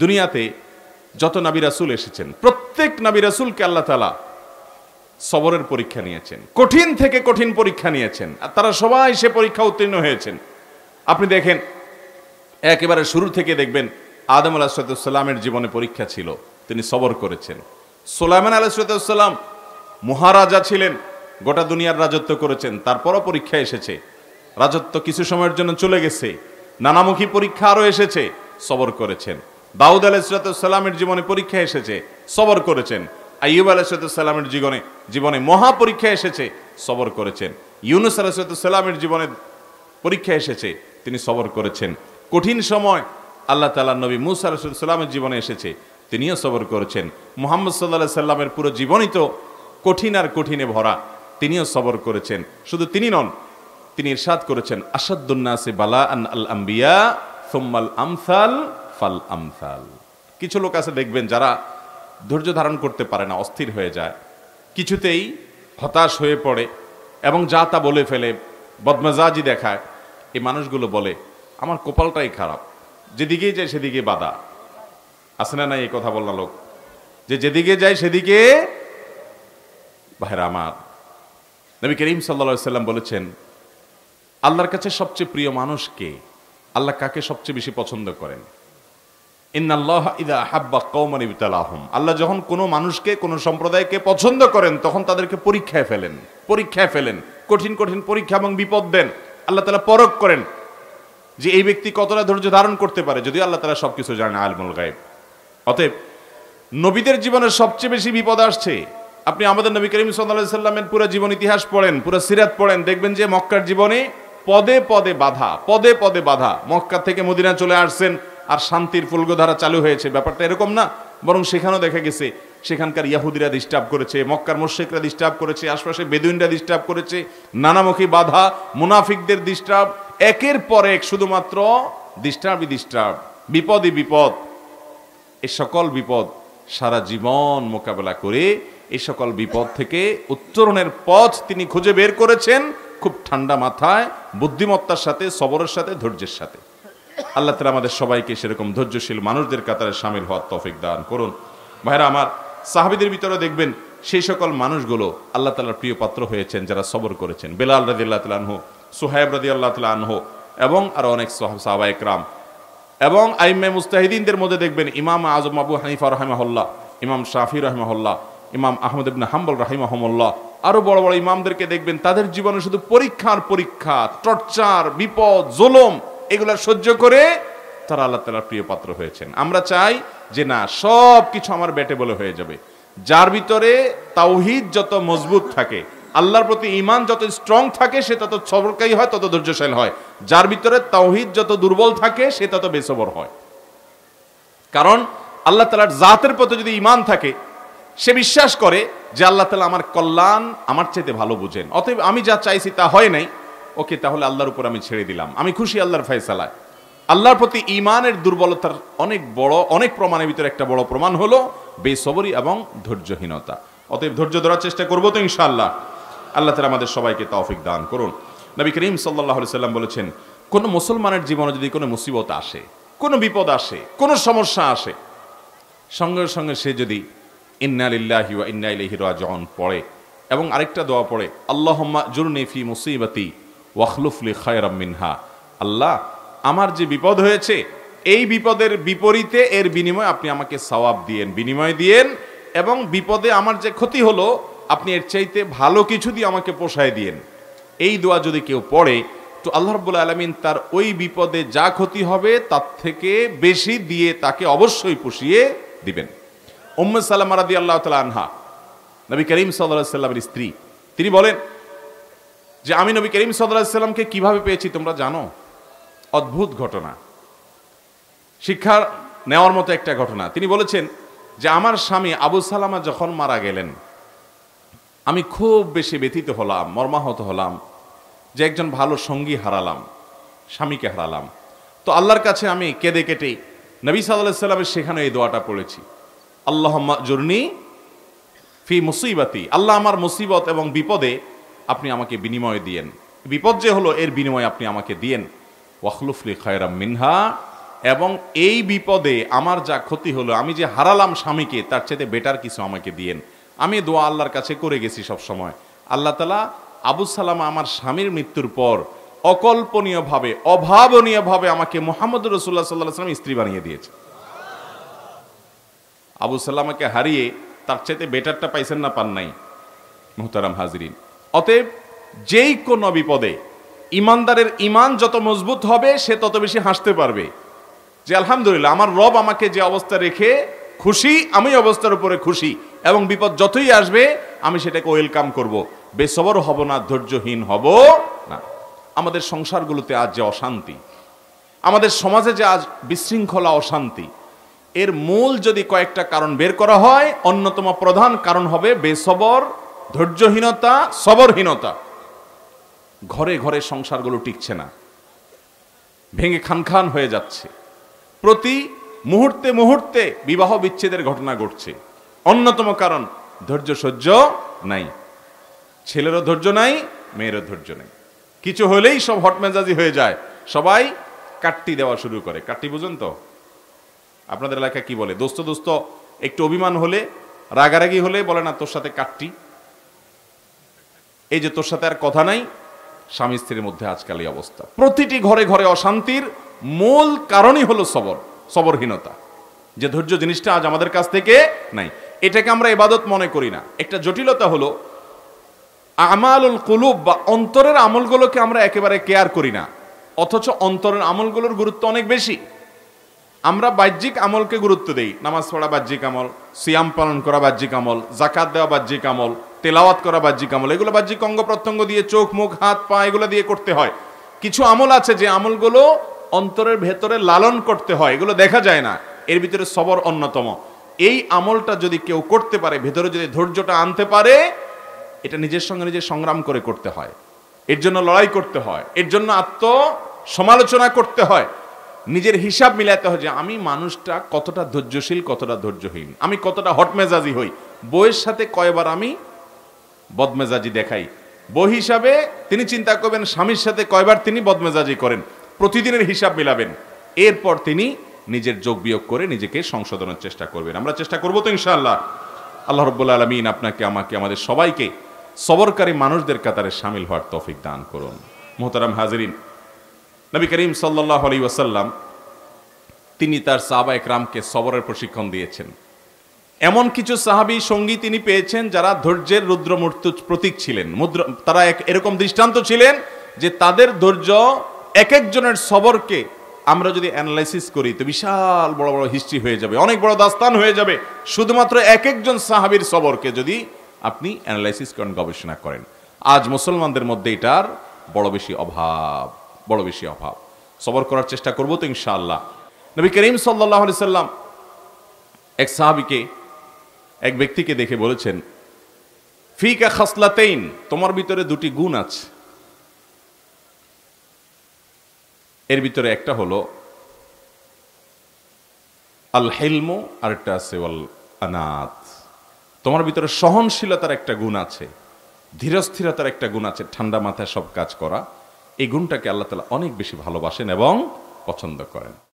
দুনিয়াতে যত নবী রাসূল এসেছেন প্রত্যেক নবী রাসূলকে আল্লাহ তাআলা সবরের পরীক্ষা নিয়েছেন, কঠিন থেকে কঠিন পরীক্ষা নিয়েছেন, আর তারা সবাই সে পরীক্ষা উত্তীর্ণ হয়েছেন। আপনি দেখেন একেবারে শুরু থেকে দেখবেন আদম আলাইহিস সালামের জীবনে পরীক্ষা ছিল, তিনি সবর করেছেন। সুলাইমান আলাইহিস সালাম মহারাজা ছিলেন, গোটা দুনিয়ার রাজত্ব করেছেন, তারপরও পরীক্ষা এসেছে। রাজত্ব কিছু সময়ের জন্য চলে গেছে, নানামুখী পরীক্ষা আরও এসেছে, সবর করেছেন। দাউদ আলাইহিস সালামের জীবনে পরীক্ষা এসেছে, সবর করেছেন। আইয়ুব আলাইহিস সালামের জীবনে মহা পরীক্ষা এসেছে, সবর করেছেন। ইউনূস আলাইহিস সালামের জীবনে পরীক্ষা এসেছে, তিনি সবর করেছেন। কঠিন সময় আল্লাহ তাআলার নবী মূসা আলাইহিস সালামের জীবনে এসেছে, তিনিও সবর করেছেন। মুহাম্মদ সাল্লাল্লাহু আলাইহি সাল্লামের পুরো জীবনই তো কঠিন আর কঠিনে ভরা, তিনিও সবর করেছেন। শুধু তিনি নন, তিনি ইরশাদ করেছেন আশাদ্দুন নাসি বালাআন আল আম্বিয়া সুম্মাল আমসাল ফাল আমসাল। কিছু লোক আছে দেখবেন যারা ধৈর্য ধারণ করতে পারে না, অস্থির হয়ে যায়, কিছুতেই হতাশ হয়ে পড়ে এবং যা তা বলে ফেলে, বদমেজাজি দেখায়। এই মানুষগুলো বলে আমার কপালটাই খারাপ, যেদিকেই যায় সেদিকে বাধা। আছে না নাই এই কথা বলনা লোক, যে যেদিকে যায় সেদিকে। ভাইরা আমার, নবী করিম সাল্লাল্লাহু আলাইহি সাল্লাম বলেছেন আল্লাহর কাছে সবচেয়ে প্রিয় মানুষ কে, আল্লাহ কাকে সবচেয়ে বেশি পছন্দ করেন। ইন্নাল্লাহা ইযা হাব্বা কওমান ইবতালাহুম, আল্লাহ যখন কোনো মানুষকে, কোনো সম্প্রদায়কে পছন্দ করেন তখন তাদেরকে পরীক্ষায় ফেলেন, কঠিন কঠিন পরীক্ষা এবং বিপদ দেন। আল্লাহ তাআলা পরখ করেন যে এই ব্যক্তি কতটা ধৈর্য ধারণ করতে পারে, যদিও আল্লাহ তাআলা সবকিছু জানেন, আলিমুল গায়ব। অতএব নবীদের জীবনে সবচেয়ে বেশি বিপদ আসছে। আপনি আমাদের নবী করিম সাল্লাল্লাহু আলাইহি সাল্লামের পুরো জীবন ইতিহাস পড়েন, পুরো সিরাত পড়েন, দেখবেন যে মক্কার জীবনে পদে পদে বাধা। মক্কা থেকে মদিনা চলে আসছেন আর শান্তির ফুলগোধারা চালু হয়েছে, ব্যাপারটা এরকম না। বরং সেখানেও দেখা গেছে সেখানকার ইহুদিরা ডিস্টার্ব করেছে, মক্কার মুশরিকরা ডিস্টার্ব করেছে, আশপাশে বেদুইনরা ডিস্টার্ব করেছে, নানামুখী বাধা, মুনাফিকদের ডিস্টার্ব, একের পর এক শুধুমাত্র ডিস্টার্বই ডিস্টার্ব, বিপদই বিপদ। এই সকল বিপদ সারা জীবন মোকাবেলা করে এই সকল বিপদ থেকে উত্তরণের পথ তিনি খুঁজে বের করেছেন খুব ঠান্ডা মাথায়, বুদ্ধিমত্তার সাথে, সবরের সাথে, ধৈর্যের সাথে। আল্লাহ তাআলা আমাদের সবাইকে সেরকম ধৈর্যশীল মানুষদের কাতারে শামিল হওয়ার তৌফিক দান করুন। ভাইরা আমার, সাহাবীদের ভিতরে দেখবেন সেই সকল মানুষগুলো আল্লাহ তাআলার প্রিয় পাত্র হয়েছেন যারা সবর করেছেন। বেলাল রাদিয়াল্লাহু তাআলা আনহু, সুহাইব রাদিয়াল্লাহু তাআলা আনহু এবং আরো অনেক সাহাবা একরাম এবং আইম্মে মুজতাহিদিনদের মধ্যে দেখবেন ইমাম আযম আবু হানিফা রাহিমাহুল্লাহ, ইমাম শাফি রাহিমাহুল্লাহ, ইমাম আহমদ ইবনে হাম্বল রাহিমাহুমুল্লাহ, আরো বড় বড় ইমামদেরকে দেখবেন তাদের জীবনে শুধু পরীক্ষা, টর্চার, বিপদ, জুলুম এগুলা সহ্য করে তারা আল্লাহ তাআলার প্রিয় পাত্র হয়েছেন। আমরা চাই যে না, সব কিছু আমার বেটে বলে হয়ে যাবে। যার ভিতরে তাওহীদ যত মজবুত থাকে, আল্লাহর প্রতি ঈমান যত স্ট্রং থাকে, সে তত সবরকারী হয়, তত ধৈর্যশীল হয়। যার ভিতরে তাওহীদ যত দুর্বল থাকে, সে তত বেসবর হয়। কারণ আল্লাহ তাআলার জাতের প্রতি যদি ঈমান থাকে, সে বিশ্বাস করে যে আল্লাহ তাআলা আমার কল্যাণ আমার চাইতে ভালো বুঝেন, অতএব আমি যা চাইছি তা হয় নাই, ওকে তাহলে আল্লাহর উপর আমি ছেড়ে দিলাম, আমি খুশি আল্লাহর ফয়সালায়। আল্লাহর প্রতি ঈমানের দুর্বলতার অনেক প্রমাণের ভিতরে একটা বড় প্রমাণ হলো বেসবরি এবং ধৈর্যহীনতা। অতএব ধৈর্য ধরার চেষ্টা করবো তো ইনশাআল্লাহ। আল্লাহ তাআলা আমাদের সবাইকে তৌফিক দান করুন। নবী করিম সাল্লাল্লাহু আলাইহি সাল্লাম বলেছেন, কোন মুসলমানের জীবনে যদি কোনো মুসিবত আসে, কোনো বিপদ আসে, কোনো সমস্যা আসে, সঙ্গে সঙ্গে সে যদি ইন্না লিল্লাহি ওয়া ইন্না ইলাইহি রাজিউন পড়ে এবং আরেকটা দোয়া পড়ে, আল্লাহুম্মা জুরনি ফি মুসিবাতি ওয়াখলুফ লি খায়রাম মিনহা, আল্লাহ আমার যে বিপদ হয়েছে এই বিপদের বিপরীতে এর বিনিময়ে আপনি আমাকে সওয়াব দিয়েন, বিনিময় দিয়েন, এবং বিপদে আমার যে ক্ষতি হলো আপনি এর চাইতে ভালো কিছু দিয়ে আমাকে পোষায় দিয়েন। এই দোয়া যদি কেউ পড়ে তো আল্লাহ রাব্বুল আলামিন তার ওই বিপদে যা ক্ষতি হবে তার থেকে বেশি দিয়ে তাকে অবশ্যই পুষিয়ে দিবেন। উম্মে সালামা রাদিয়াল্লাহু তাআলা আনহা, নবী করিম সাল্লাল্লাহু আলাইহি সাল্লামের স্ত্রী, তিনি বলেন যে আমি নবী করিম সাল্লাল্লাহু আলাইহি সাল্লামকে কিভাবে পেয়েছি তোমরা জানো? অদ্ভুত ঘটনা, শিক্ষা নেওয়ার মতো একটা ঘটনা। তিনি বলেছেন যে আমার স্বামী আবু সালামা যখন মারা গেলেন, আমি খুব বেশি ব্যথিত হলাম, মর্মাহত হলাম যে একজন ভালো সঙ্গী হারালাম, স্বামীকে হারালাম। তো আল্লাহর কাছে আমি কেঁদে কেটে নবী সাল্লাল্লাহু আলাইহি সাল্লামের সেখানে এই দোয়াটা পড়েছি, আল্লাহুম্মা জুরনি ফি মুসিবাতি, আল্লাহ আমার মুসিবত এবং বিপদে আপনি আমাকে বিনিময় দিয়েন, বিপদ যে হলো এর বিনিময় আপনি আমাকে দিয়েন, ওয়াখলুফ লি খায়রাম মিনহা, এবং এই বিপদে আমার যা ক্ষতি হলো, আমি যে হারালাম স্বামীকে, তার চাইতে বেটার কিছু আমাকে দিয়েন। আমি দোয়া আল্লাহর কাছে করে গেছি সব সময়। আল্লাহ তাআলা আবু সালামা আমার স্বামীর মৃত্যুর পর অকল্পনীয়ভাবে, অভাবনীয়ভাবে আমাকে মুহাম্মদুর রাসূলুল্লাহ সাল্লাল্লাহু আলাইহি ওয়াসাল্লাম স্ত্রী বানিয়ে দিয়েছে। আবু সালামাকে হারিয়ে তার চাইতে বেটারটা পাইছেন না, পান নাই? মুহতারাম হাজরিন, অতএব যেই কোনো বিপদে ইমানদারের ইমান যত মজবুত হবে, সে তত বেশি হাসতে পারবে যে আলহামদুলিল্লাহ, আমার রব আমাকে যে অবস্থা রেখে খুশি, আমি অবস্থার উপরে খুশি, এবং বিপদ যতই আসবে আমি সেটাকে ওয়েলকাম করব, বেসবর হব না, ধৈর্যহীন হব না। আমাদের সংসারগুলোতে আজ যে অশান্তি, আমাদের সমাজে যে আজ বিশৃঙ্খলা, অশান্তি, এর মূল যদি কয়েকটা কারণ বের করা হয়, অন্যতম প্রধান কারণ হবে বেসবর, ধৈর্যহীনতা, সবরহীনতা। ঘরে ঘরে সংসারগুলো টিকছে না, ভেঙে খান হয়ে যাচ্ছে। প্রতি মুহূর্তে মুহূর্তে বিবাহ বিচ্ছেদের ঘটনা ঘটছে। অন্যতম কারণ ধৈর্য সহ্য নাই। ছেলেরও ধৈর্য নাই, মেয়েরও ধৈর্য নাই। কিছু হলেই সব হটমেজাজি হয়ে যায়, সবাই কাট্টি দেওয়া শুরু করে। কাট্টি বুঝেন তো? আপনাদের এলাকায় কি বলে? দোস্ত দোস্ত একটু অভিমান হলে, রাগারাগি হলে বলে না তোর সাথে কাট্টি। এই যে তোর সাথে আর কথা নাই, স্বামী স্ত্রীর মধ্যে আজকাল এই অবস্থা। প্রতিটি ঘরে ঘরে অশান্তির মূল কারণই হলো সবরহীনতা। যে ধৈর্য জিনিসটা আজ আমাদের কাছ থেকে নাই। এটাকে আমরা ইবাদত মনে করি না। একটা জটিলতা হলো আমালুল কুলুব বা অন্তরের আমলগুলোকে আমরা একেবারে কেয়ার করি না, অথচ অন্তরের আমলগুলোর গুরুত্ব অনেক বেশি। আমরা বাহ্যিক আমলকে গুরুত্ব দেই। নামাজ পড়া বাহ্যিক আমল, সিয়াম পালন করা বাহ্যিক আমল, যাকাত দেওয়া বাহ্যিক আমল, তেলাওয়াত করা বাহ্যিক আমল। এগুলো বাহ্যিক অঙ্গ প্রত্যঙ্গ দিয়ে, চোখ মুখ হাত পা এগুলো দিয়ে করতে হয়। কিছু আমল আছে যে আমলগুলো অন্তরের ভেতরে লালন করতে হয়, এগুলো দেখা যায় না। এর ভিতরে সবর অন্যতম। এই আমলটা যদি কেউ করতে পারে, ভেতরে যদি ধৈর্যটা আনতে পারে, এটা নিজের সঙ্গে নিজে সংগ্রাম করে করতে হয়, এর জন্য লড়াই করতে হয়, এর জন্য আত্মসমালোচনা করতে হয়, নিজের হিসাব মিলাতে হয় যে আমি মানুষটা কতটা ধৈর্যশীল, কতটা ধৈর্যহীন, আমি কতটা হটমেজাজি হই, বউয়ের সাথে কয়বার আমি বদমেজাজি দেখাই। বউ হিসাবে তিনি চিন্তা করবেন স্বামীর সাথে কয়বার তিনি বদমেজাজি করেন, প্রতিদিনের হিসাব মিলাবেন। এরপর তিনি নিজের যোগ বিয়োগ করে নিজেকে সংশোধনের চেষ্টা করবেন। আমরা চেষ্টা করবো তো ইনশাআল্লাহ। আল্লাহ রাব্বুল আলামিন আপনাকে, আমাকে, আমাদের সবাইকে সবরকারী মানুষদের কাতারে শামিল হওয়ার তৌফিক দান করুন। মুহতারাম হাজিরিন, নবী করিম সাল্লাল্লাহু আলাইহি ওয়াসাল্লাম তিনি তার সাহাবা একরামকে সবরের প্রশিক্ষণ দিয়েছেন। এমন কিছু সাহাবী সঙ্গী তিনি পেয়েছেন যারা ধৈর্যের রুদ্রমূর্ত প্রতীক ছিলেন। তারা এরকম দৃষ্টান্ত ছিলেন যে তাদের ধৈর্য, এক একজনের সবরকে আমরা যদি অ্যানালাইসিস করি তো বিশাল বড় বড় হিস্ট্রি হয়ে যাবে, অনেক বড় দাস্তান হয়ে যাবে, শুধুমাত্র এক একজন সাহাবীর সবরকে যদি আপনি অ্যানালাইসিস করেন, গবেষণা করেন। আজ মুসলমানদের মধ্যে এটার বড় বেশি অভাব। সবর করার চেষ্টা করবো তো ইনশাআল্লাহ। নবী করিম সাল্লাল্লাহু আলাইহি সাল্লাম এক সাহাবীকে, এক ব্যক্তিকে দেখে বলেছেন, ফিকা খাসলাতাইন, তোমার ভিতরে দুটি গুণ আছে। এর ভিতরে একটা হলো আল হিলমু, আর একটা আছে ওয়াল আনাত। তোমার ভিতরে সহনশীলতার একটা গুণ আছে, ধীরস্থিরতার একটা গুণ আছে, ঠান্ডা মাথায় সব কাজ করা। এই গুণটাকে আল্লাহ তাআলা অনেক বেশি ভালোবাসেন এবং পছন্দ করেন।